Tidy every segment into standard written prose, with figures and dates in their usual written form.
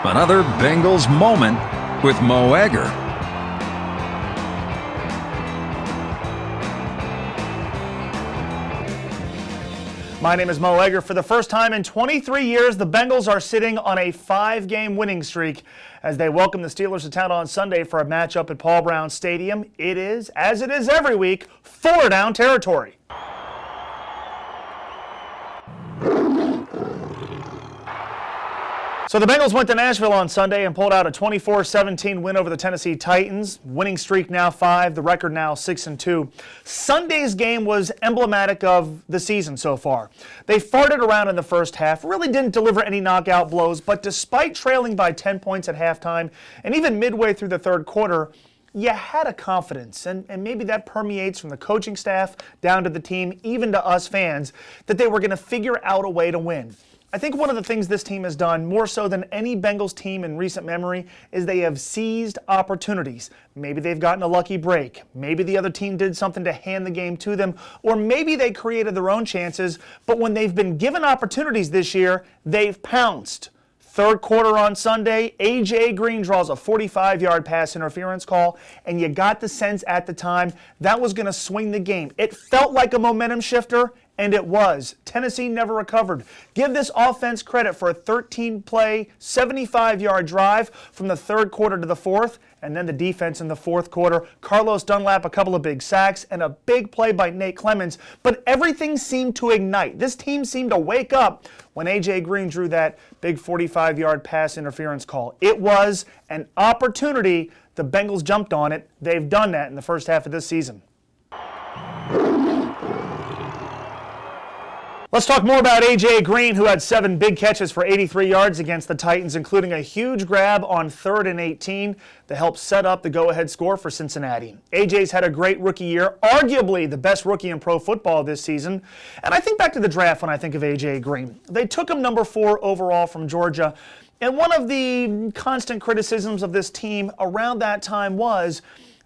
Another Bengals moment with Mo Egger. My name is Mo Egger. For the first time in 23 years, the Bengals are sitting on a 5-game winning streak as they welcome the Steelers to town on Sunday for a matchup at Paul Brown Stadium. It is, as it is every week, 4-down territory. So the Bengals went to Nashville on Sunday and pulled out a 24-17 win over the Tennessee Titans. Winning streak now 5, the record now 6-2. Sunday's game was emblematic of the season so far. They farted around in the first half, really didn't deliver any knockout blows, but despite trailing by 10 points at halftime and even midway through the third quarter, you had a confidence, and maybe that permeates from the coaching staff down to the team, even to us fans, that they were going to figure out a way to win. I think one of the things this team has done, more so than any Bengals team in recent memory, is they have seized opportunities. Maybe they've gotten a lucky break. Maybe the other team did something to hand the game to them. Or maybe they created their own chances. But when they've been given opportunities this year, they've pounced. Third quarter on Sunday, A.J. Green draws a 45-yard pass interference call, and you got the sense at the time that was going to swing the game. It felt like a momentum shifter, and it was. Tennessee never recovered. Give this offense credit for a 13-play, 75-yard drive from the third quarter to the fourth, and then the defense in the fourth quarter. Carlos Dunlap, a couple of big sacks, and a big play by Nate Clemens. But everything seemed to ignite. This team seemed to wake up when A.J. Green drew that big 45-yard pass interference call. It was an opportunity. The Bengals jumped on it. They've done that in the first half of this season. Let's talk more about A.J. Green, who had 7 big catches for 83 yards against the Titans, including a huge grab on 3rd and 18 that helped set up the go-ahead score for Cincinnati. A.J.'s had a great rookie year, arguably the best rookie in pro football this season. And I think back to the draft when I think of A.J. Green. They took him number 4 overall from Georgia. And one of the constant criticisms of this team around that time was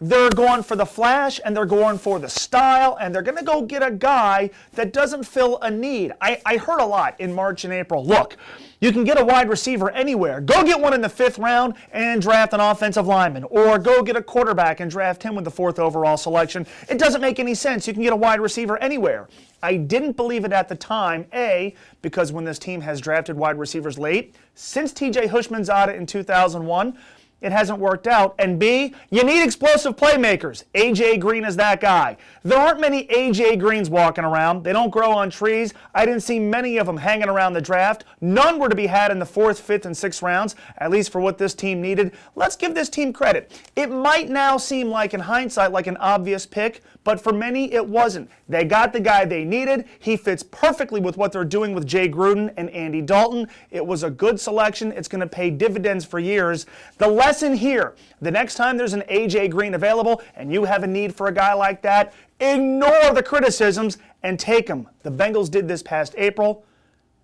they're going for the flash, and they're going for the style, and they're going to go get a guy that doesn't fill a need. I heard a lot in March and April. Look, you can get a wide receiver anywhere. Go get one in the 5th round and draft an offensive lineman. Or go get a quarterback and draft him with the 4th overall selection. It doesn't make any sense. You can get a wide receiver anywhere. I didn't believe it at the time, A, because when this team has drafted wide receivers late, since T.J. Hushmanzada in 2001, it hasn't worked out. And B, you need explosive playmakers. A.J. Green is that guy. There aren't many A.J. Greens walking around. They don't grow on trees. I didn't see many of them hanging around the draft. None were to be had in the 4th, 5th, and 6th rounds, at least for what this team needed. Let's give this team credit. It might now seem like, in hindsight, like an obvious pick, but for many, it wasn't. They got the guy they needed. He fits perfectly with what they're doing with Jay Gruden and Andy Dalton. It was a good selection. It's going to pay dividends for years. The lesson here, the next time there's an A.J. Green available and you have a need for a guy like that, ignore the criticisms and take him. The Bengals did this past April,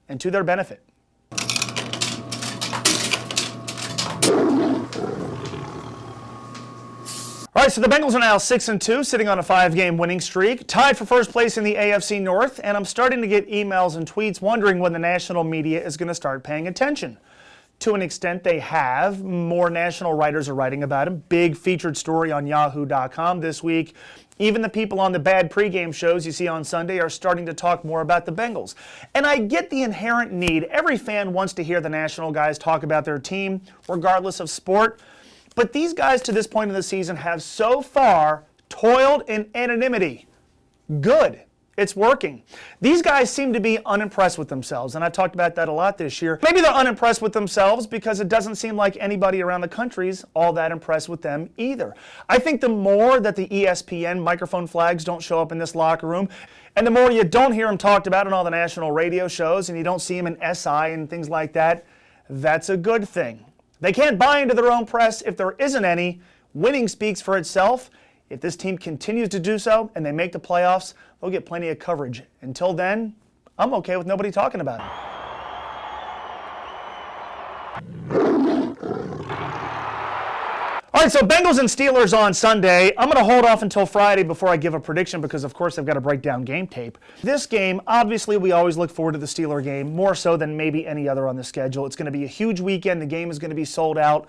and to their benefit. All right, so the Bengals are now 6-2, sitting on a 5-game winning streak, tied for first place in the AFC North, and I'm starting to get emails and tweets wondering when the national media is going to start paying attention. To an extent, they have. More national writers are writing about him. Big featured story on Yahoo.com this week. Even the people on the bad pregame shows you see on Sunday are starting to talk more about the Bengals. And I get the inherent need. Every fan wants to hear the national guys talk about their team, regardless of sport. But these guys to this point in the season have so far toiled in anonymity. Good. It's working. These guys seem to be unimpressed with themselves, and I've talked about that a lot this year. Maybe they're unimpressed with themselves because it doesn't seem like anybody around the country's all that impressed with them either. I think the more that the ESPN microphone flags don't show up in this locker room, and the more you don't hear them talked about in all the national radio shows, and you don't see them in SI and things like that, that's a good thing. They can't buy into their own press if there isn't any. Winning speaks for itself. If this team continues to do so and they make the playoffs, they'll get plenty of coverage. Until then, I'm okay with nobody talking about it. All right, so Bengals and Steelers on Sunday. I'm going to hold off until Friday before I give a prediction because, of course, I've got to break down game tape. This game, obviously, we always look forward to the Steeler game, more so than maybe any other on the schedule. It's going to be a huge weekend. The game is going to be sold out.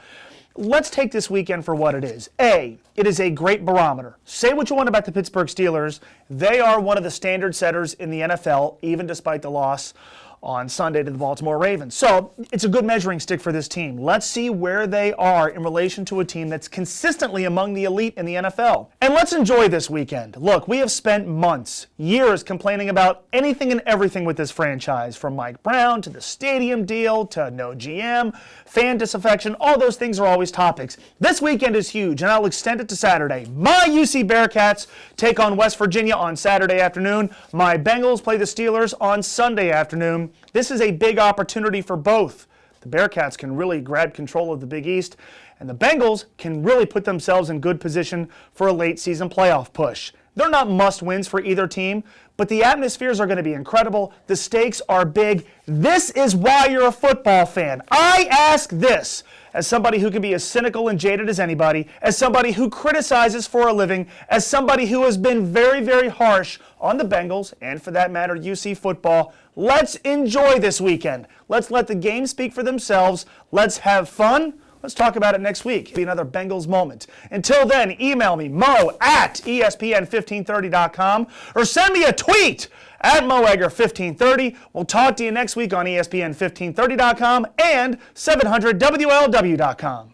Let's take this weekend for what it is. A, it is a great barometer. Say what you want about the Pittsburgh Steelers. They are one of the standard setters in the NFL, even despite the loss on Sunday to the Baltimore Ravens. So it's a good measuring stick for this team. Let's see where they are in relation to a team that's consistently among the elite in the NFL. And let's enjoy this weekend. Look, we have spent months, years complaining about anything and everything with this franchise, from Mike Brown to the stadium deal to no GM, fan disaffection. All those things are always topics. This weekend is huge, and I'll extend it to Saturday. My UC Bearcats take on West Virginia on Saturday afternoon. My Bengals play the Steelers on Sunday afternoon. This is a big opportunity for both. The Bearcats can really grab control of the Big East, and the Bengals can really put themselves in good position for a late season playoff push. They're not must-wins for either team, but the atmospheres are going to be incredible. The stakes are big. This is why you're a football fan. I ask this as somebody who can be as cynical and jaded as anybody, as somebody who criticizes for a living, as somebody who has been very, very harsh on the Bengals, and for that matter, UC football. Let's enjoy this weekend. Let's let the games speak for themselves. Let's have fun. Let's talk about it next week. It'll be another Bengals moment. Until then, email me, mo@ESPN1530.com, or send me a tweet at MoEgger1530. We'll talk to you next week on ESPN1530.com and 700WLW.com.